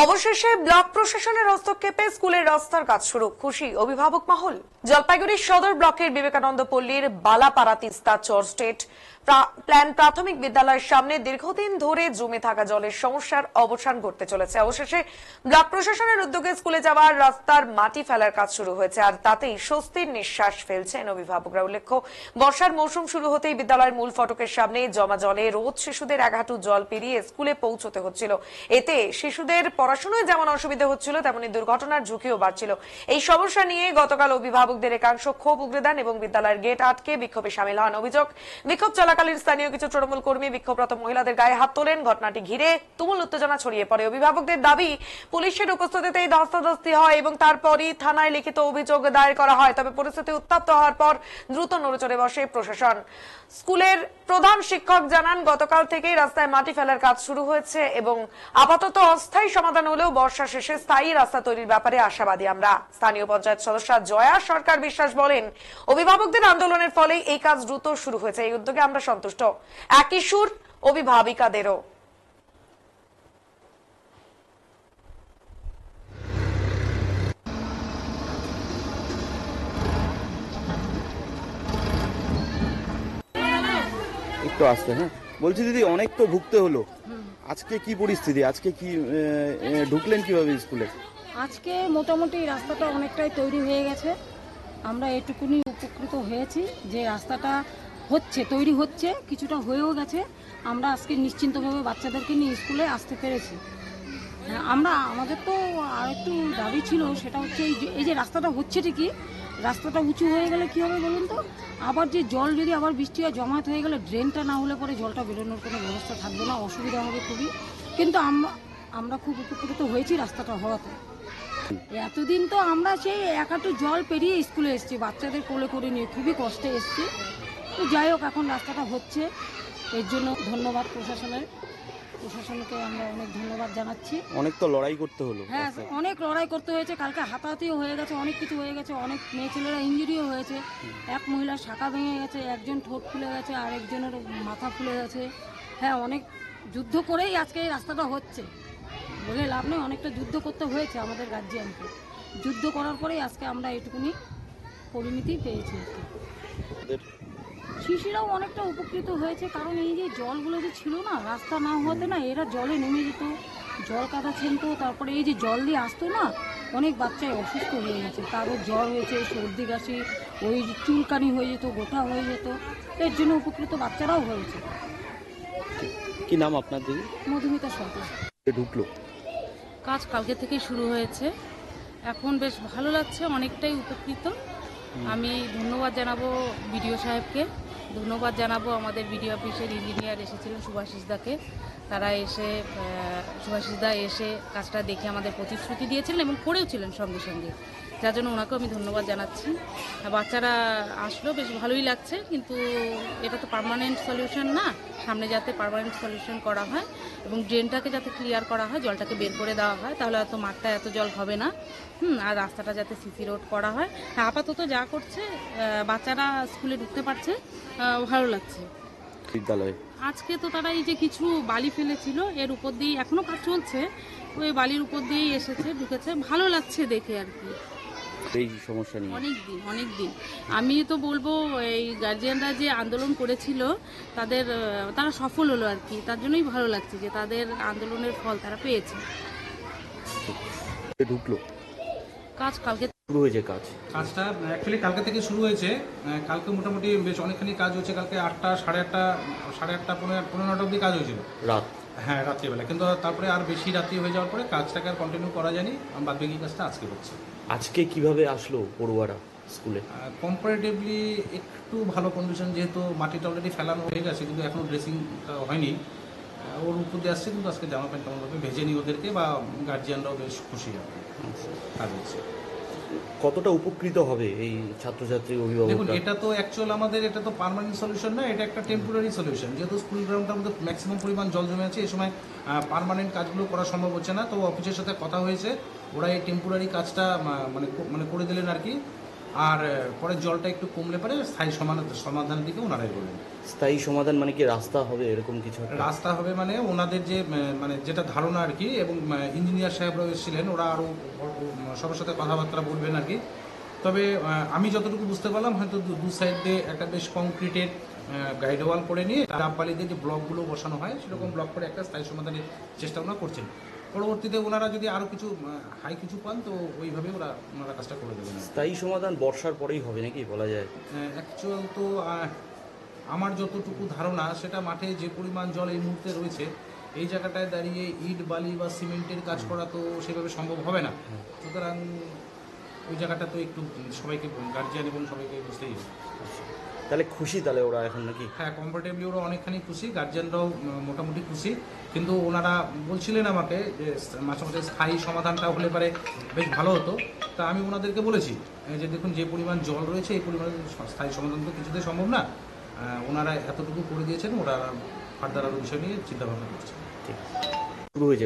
অবশেষে ব্লক প্রশাসনের হস্তক্ষেপে স্কুলের রাস্তার কাজ শুরু, খুশি অভিভাবক মহল। জলপাইগুড়ি সদর ব্লকের বিবেকানন্দ পল্লীর বালাপাড়া তিস্তা চর স্টেট প্ল্যান প্রাথমিক বিদ্যালয়ের সামনে দীর্ঘদিন ধরে জমে থাকা জলের সমস্যার অবসান ঘটতে চলেছে। অবশেষে ব্লক প্রশাসনের উদ্যোগে স্কুলে যাওয়ার রাস্তার মাটি ফেলার কাজ শুরু হয়েছে, আর তাতেই স্বস্তির নিঃশ্বাস ফেলছেন অভিভাবকরা। উল্লেখ্য, বর্ষার মৌসুম শুরু হতেই বিদ্যালয়ের মূল ফটকের সামনে জমা জলে রোজ শিশুদের এক হাঁটু জল পেরিয়ে স্কুলে পৌঁছতে হচ্ছিল। এতে শিশুদের পড়াশোনায় যেমন অসুবিধা হচ্ছিল, তেমনি দুর্ঘটনার ঝুঁকিও বাড়ছিল। এই সমস্যা নিয়ে গতকাল অভিভাবকদের একাংশ ক্ষোভ উগরে দেন এবং বিদ্যালয়ের গেট আটকে বিক্ষোভে সামিল হন। অভিযোগ, বিক্ষোভ চলাকালীন স্থানীয় কিছু তৃণমূল কর্মী বিক্ষোভরত মহিলাদের গায়ে হাত তোলেন। ঘটনাটি ঘিরে তুমুল উত্তেজনা ছড়িয়ে পড়ে। অভিভাবকদের দাবি, পুলিশের উপস্থিতিতেই ধস্তাধস্তি হয় এবং তারপরই থানায় লিখিত অভিযোগ দায়ের করা হয়। তবে পরিস্থিতি উত্তপ্ত হওয়ার পর দ্রুত নড়েচড়ে বসে প্রশাসন। স্কুলের প্রধান শিক্ষক জানান, গতকাল থেকেই রাস্তায় মাটি ফেলার কাজ শুরু হয়েছে এবং আপাতত অস্থায়ী সমাধান হলেও বর্ষা শেষে স্থায়ী রাস্তা তৈরির ব্যাপারে আশাবাদী আমরা। স্থানীয় পঞ্চায়েত সদস্য জয়া সরকার বিশ্বাস বলেন, অভিভাবকদের আন্দোলনের ফলেই এই কাজ দ্রুত শুরু হয়েছে। এই উদ্যোগে আমরা সন্তুষ্ট। একই সুর অভিভাবিকাদেরও। একটু আসতে, হ্যাঁ বলছি দিদি, অনেক তো ভুগতে হলো। আজকে কি পরিস্থিতি, আজকে কি ঢুকলেন কিভাবে স্কুলে? আজকে মোটামুটি রাস্তাটা অনেকটাই তৈরি হয়ে গেছে। আমরা এটুকুনি উপকৃত হয়েছি যে রাস্তাটা তৈরি হচ্ছে, কিছুটা হয়েও গেছে। আমরা আজকে নিশ্চিন্তভাবে বাচ্চাদেরকে নিয়ে স্কুলে আসতে পেরেছি। আমাদের তো আর একটু দাবি ছিল, সেটা হচ্ছে এই যে রাস্তাটা হচ্ছে ঠিকই, রাস্তাটা উঁচু হয়ে গেলে কী হবে বলুন তো, আবার যে জল যদি আবার বৃষ্টি হয় জমায়েত হয়ে গেলে ড্রেনটা না হলে পরে জলটা বেরোনোর কোনো ব্যবস্থা থাকবে না, অসুবিধা হবে খুবই। কিন্তু আমরা খুব উপকৃত হয়েছি রাস্তাটা হওয়াতে। এতদিন তো আমরা সেই এক হাঁটু জল পেরিয়ে স্কুলে এসেছি, বাচ্চাদের কোলে করে নিয়ে খুবই কষ্টে এসেছি। তো যাই হোক, এখন রাস্তাটা হচ্ছে, এর জন্য ধন্যবাদ প্রশাসনকে আমরা অনেক ধন্যবাদ জানাচ্ছি। অনেক তো লড়াই করতে হলো। হ্যাঁ, অনেক লড়াই করতে হয়েছে। কালকে হাতাহাতিও হয়ে গেছে, অনেক কিছু হয়ে গেছে, অনেক মেয়ে ছেলেরা ইঞ্জুরিও হয়েছে। এক মহিলার শাখা ভেঙে গেছে, একজন ঠোঁট ফুলে গেছে, আর একজনের মাথা ফুলে গেছে। হ্যাঁ, অনেক যুদ্ধ করেই আজকে এই রাস্তাটা হচ্ছে, বলে লাভ নেই। অনেকটা যুদ্ধ করতে হয়েছে আমাদের গার্জিয়ানকে। যুদ্ধ করার পরেই আজকে আমরা এটুকুনি পরিণতি পেয়েছি। শিশুরাও অনেকটা উপকৃত হয়েছে, কারণ এই যে জলগুলো যে ছিল না, রাস্তা না হতে না, এরা জলে নেমে যেত, জল কাদা ছিনতো, তারপরে এই যে জল দিয়ে আসতো না, অনেক বাচ্চাই অসুস্থ হয়ে গেছে। কারোর জ্বর হয়েছে, সর্দি কাশি, ওই চুলকানি হয়ে যেত, গোটা হয়ে যেত। এর জন্য উপকৃত বাচ্চারাও হয়েছে। কি নাম আপনার দিদি? মধুমিতা সরকার। ঢুকলো কাজ কালকে থেকে শুরু হয়েছে, এখন বেশ ভালো লাগছে, অনেকটাই উপকৃত। আমি ধন্যবাদ জানাবো বিডিও সাহেবকে, ধন্যবাদ জানাবো আমাদের বিডিও অফিসের ইঞ্জিনিয়ার এসেছিলেন সুভাষিস দাকে। তারা এসে সুভাষিস দা এসে কাজটা দেখে আমাদের প্রতিশ্রুতি দিয়েছিলেন এবং করেওছিলেন সঙ্গে সঙ্গে, যার জন্য ওনাকেও আমি ধন্যবাদ জানাচ্ছি। বাচ্চারা আসলো, বেশ ভালোই লাগছে, কিন্তু এটা তো পার্মানেন্ট সলিউশন না। সামনে যাতে পার্মানেন্ট সলিউশন করা হয় এবং ড্রেনটাকে যাতে ক্লিয়ার করা হয়, জলটাকে বের করে দেওয়া হয়, তাহলে হয়তো মাঠটা এত জল হবে না। আর রাস্তাটা যাতে সিসি রোড করা হয়। আপাতত যা করছে, বাচ্চারা স্কুলে ঢুকতে পারছে, ভালো লাগছে। বিদ্যালয়ে আজকে তো তারা এই যে কিছু বালি ফেলেছিল, এর উপর দিয়ে এখনো কাজ চলছে, ওই বালির উপর দিয়েই এসেছে, ঢুকেছে, ভালো লাগছে দেখে আর কি। এই সমস্যা নিয়ে অনেক দিন আমি তো বলবো, এই গার্জিয়ানরা যে আন্দোলন করেছিল তারা সফল হলো আর কি। তার জন্যই ভালো লাগছে যে তাদের আন্দোলনের ফল তারা পেয়েছে। ঢুকলো কাজ কালকে শুরু হয়েছে। কাজটা অ্যাকচুয়ালি কালকে থেকে শুরু হয়েছে। কালকে মোটামুটি বেশ অনেকখানি কাজ হচ্ছে। কালকে 8টা, সাড়ে আটটা, পনেরো 9টা অবধি কাজ হয়েছিল রাত। হ্যাঁ, রাত্রিবেলা। কিন্তু তারপরে আর বেশি রাত্রি হয়ে যাওয়ার পরে কাজটাকে আর কন্টিনিউ করা যায়নি। বাদবাকি কাজটা আজকে হচ্ছে। আজকে কিভাবে আসলো পড়ুয়ারা স্কুলে? কম্পারেটিভলি একটু ভালো কন্ডিশন, যেহেতু মাটিটা অলরেডি ফেলানো হয়ে গেছে, কিন্তু এখনও ড্রেসিংটা হয়নি। ওর উপর দিয়ে আসছে, কিন্তু আজকে জামা প্যান্ট তেমনভাবে ভেজে নিই ওদেরকে, বা গার্জিয়ানরাও বেশ খুশি হবে। কাজ হচ্ছে। কতটা উপকৃত হবে এই ছাত্রছাত্রী অভিভাবক? দেখুন, এটা তো অ্যাকচুয়াল এটা তো পার্মানেন্ট সলিউশন না, এটা একটা টেম্পোরারি সলিউশন। যেহেতু স্কুল গ্রাউন্ডটার মধ্যে ম্যাক্সিমাম পরিমাণ জল জমে আছে, এই সময় পার্মানেন্ট কাজগুলো করা সম্ভব হচ্ছে না। তো অফিসের সাথে কথা হয়েছে, ওরা এই টেম্পোরারি কাজটা মানে করে দিলেন আর কি। আর পরে জলটা একটু কমলে পরে স্থায়ী সমাধানের দিকে ওনারাই বললেন। স্থায়ী সমাধান মানে কি রাস্তা হবে এরকম কিছু একটা? রাস্তা হবে মানে ওনাদের যে মানে যেটা ধারণা আর কি, এবং ইঞ্জিনিয়ার সাহেবরাও এসেছিলেন, ওরা আরও সবার সাথে কথাবার্তা বলবেন আর কি। তবে আমি যতটুকু বুঝতে পারলাম, হয়তো দু সাইড দিয়ে একটা বেশ কংক্রিটের গাইড ওয়াল করে নিয়ে ডাববালিতে যে ব্লকগুলো বসানো হয় সেরকম ব্লক করে একটা স্থায়ী সমাধানের চেষ্টা ওনারা করছেন। পরবর্তীতে ওনারা যদি আরও কিছু হাই কিছু পান তো ওইভাবে ওনারা কাজটা করে দেবেন। স্থায়ী সমাধান বর্ষার পরেই হবে নাকি বলা যায়? অ্যাকচুয়াল তো আমার যতটুকু ধারণা, সেটা মাঠে যে পরিমাণ জল এই মুহূর্তে রয়েছে, এই জায়গাটায় দাঁড়িয়ে ইট বালি বা সিমেন্টের কাজ করা তো সেভাবে সম্ভব হবে না। সুতরাং ওই জায়গাটা তো একটু সবাইকে, গার্জিয়ান এবং সবাইকে বুঝতেই হবে। তাহলে খুশি তাহলে ওরা এখন নাকি? হ্যাঁ, কমফোর্টেবলি ওরা অনেকখানি খুশি, গার্জিয়ানরাও মোটামুটি খুশি। কিন্তু ওনারা বলছিলেন আমাকে যে মাঝে মাঝে স্থায়ী সমাধানটা হলে পারে বেশ ভালো হতো। তা আমি ওনাদেরকে বলেছি যে দেখুন, যে পরিমাণ জল রয়েছে এই পরিমাণে স্থায়ী সমাধান তো কিছুতেই সম্ভব না। ওনারা এতটুকু করে দিয়েছেন, ওরা ফার্দার আরও বিষয় নিয়ে চিন্তাভাবনা করছে। ঠিক শুরু হয়েছে।